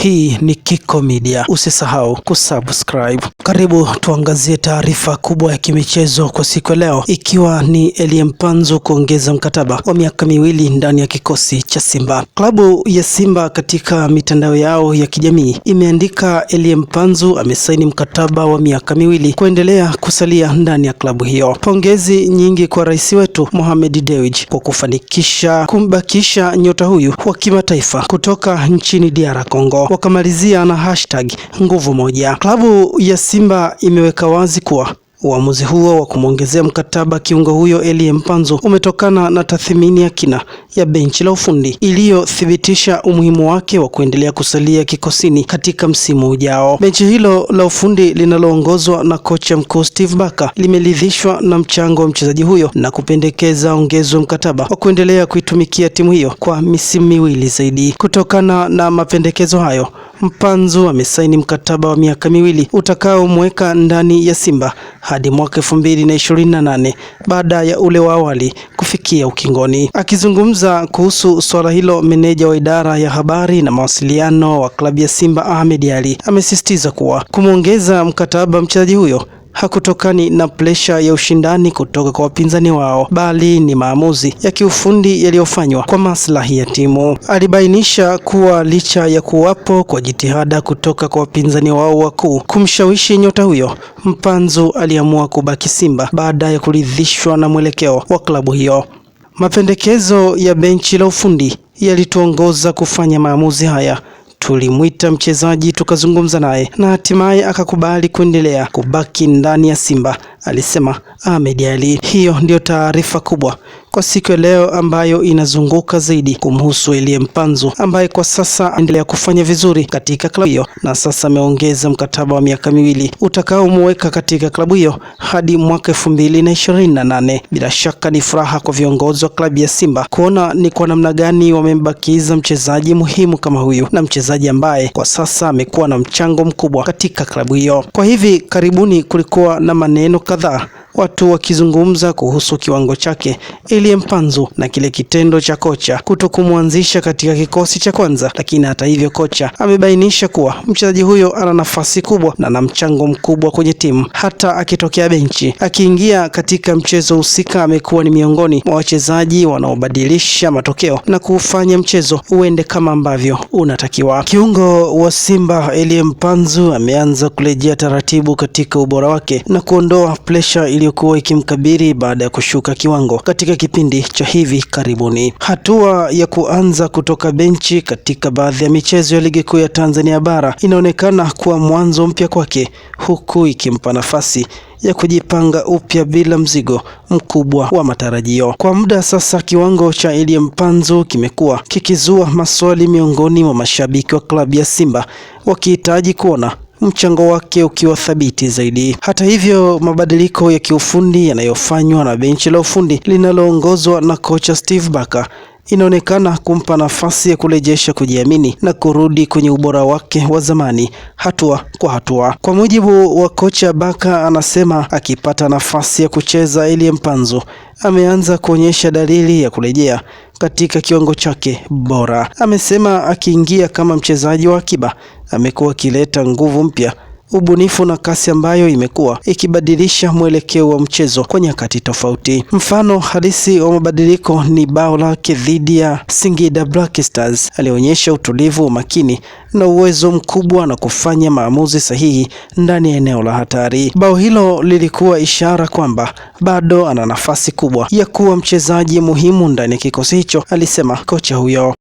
Hii ni Kiko Media. Usisahau kusubscribe. Karibu tuangazie taarifa kubwa ya kimichezo kwa siku leo, ikiwa ni Elie Mpanzu kuongeza mkataba wa miaka miwili ndani ya kikosi cha Simba. Klabu ya Simba katika mitandao yao ya kijamii imeandika Elie Mpanzu amesaini mkataba wa miaka miwili kuendelea kusalia ndani ya klabu hiyo. Pongezi nyingi kwa rais wetu Mohamed Dewji kwa kufanikisha kumbakisha nyota huyu wa kimataifa kutoka nchini DR Congo. Wakamalizia na hashtag nguvu moja. Klabu ya Simba imeweka wazi kuwa uamuzi huo wa kumwongezea mkataba kiungo huyo Elie Mpanzu umetokana na tathmini ya kina ya benchi la ufundi iliyothibitisha umuhimu wake wa kuendelea kusalia kikosini katika msimu ujao. Benchi hilo la ufundi linaloongozwa na kocha mkuu Steve Barker limeridhishwa na mchango wa mchezaji huyo na kupendekeza ongezwe mkataba wa kuendelea kuitumikia timu hiyo kwa misimu miwili zaidi. Kutokana na mapendekezo hayo, Mpanzu amesaini mkataba wa miaka miwili utakaomweka ndani ya Simba hadi mwaka 2028 baada ya ule wa awali kufikia ukingoni. Akizungumza kuhusu swala hilo, meneja wa idara ya habari na mawasiliano wa klabu ya Simba Ahmed Ally amesisitiza kuwa kumwongeza mkataba mchezaji huyo hakutokani na presha ya ushindani kutoka kwa wapinzani wao, bali ni maamuzi ya kiufundi yaliyofanywa kwa maslahi ya timu. Alibainisha kuwa licha ya kuwapo kwa jitihada kutoka kwa wapinzani wao wakuu kumshawishi nyota huyo, Mpanzu aliamua kubaki Simba baada ya kuridhishwa na mwelekeo wa klabu hiyo. Mapendekezo ya benchi la ufundi yalituongoza kufanya maamuzi haya. Tulimwita mchezaji tukazungumza naye na hatimaye akakubali kuendelea kubaki ndani ya Simba, alisema Ahmed Ally. Hiyo ndio taarifa kubwa kwa siku ya leo ambayo inazunguka zaidi kumhusu Elie Mpanzu, ambaye kwa sasa anaendelea kufanya vizuri katika klabu hiyo na sasa ameongeza mkataba wa miaka miwili utakaomweka katika klabu hiyo hadi mwaka 2028. Bila shaka ni furaha kwa viongozi wa klabu ya Simba kuona ni kwa namna gani wamembakiza mchezaji muhimu kama huyu na mchezaji ambaye kwa sasa amekuwa na mchango mkubwa katika klabu hiyo. Kwa hivi karibuni kulikuwa na maneno kadhaa watu wakizungumza kuhusu kiwango chake Elie Mpanzu na kile kitendo cha kocha kutokumwanzisha katika kikosi cha kwanza, lakini hata hivyo kocha amebainisha kuwa mchezaji huyo ana nafasi kubwa na ana mchango mkubwa kwenye timu. Hata akitokea benchi, akiingia katika mchezo husika, amekuwa ni miongoni mwa wachezaji wanaobadilisha matokeo na kufanya mchezo uende kama ambavyo unatakiwa. Kiungo wa Simba Elie Mpanzu ameanza kurejea taratibu katika ubora wake na kuondoa pressure iliyokuwa ikimkabiri baada ya kushuka kiwango katika kipindi cha hivi karibuni. Hatua ya kuanza kutoka benchi katika baadhi ya michezo ya ligi kuu ya Tanzania bara inaonekana kuwa mwanzo mpya kwake, huku ikimpa nafasi ya kujipanga upya bila mzigo mkubwa wa matarajio. Kwa muda sasa, kiwango cha Elie Mpanzu kimekuwa kikizua maswali miongoni mwa mashabiki wa klabu ya Simba, wakihitaji kuona mchango wake ukiwa thabiti zaidi. Hata hivyo, mabadiliko ya kiufundi yanayofanywa na benchi la ufundi linaloongozwa na kocha Steve Barker inaonekana kumpa nafasi ya kurejesha kujiamini na kurudi kwenye ubora wake wa zamani hatua kwa hatua. Kwa mujibu wa kocha Barker, anasema akipata nafasi ya kucheza, Elie Mpanzu ameanza kuonyesha dalili ya kurejea katika kiwango chake bora. Amesema akiingia kama mchezaji wa akiba amekuwa akileta nguvu mpya, ubunifu na kasi ambayo imekuwa ikibadilisha mwelekeo wa mchezo kwa nyakati tofauti. Mfano halisi wa mabadiliko ni bao lake dhidi ya Singida Black Stars. Alionyesha utulivu, umakini na uwezo mkubwa na kufanya maamuzi sahihi ndani ya eneo la hatari. Bao hilo lilikuwa ishara kwamba bado ana nafasi kubwa ya kuwa mchezaji muhimu ndani ya kikosi hicho, alisema kocha huyo.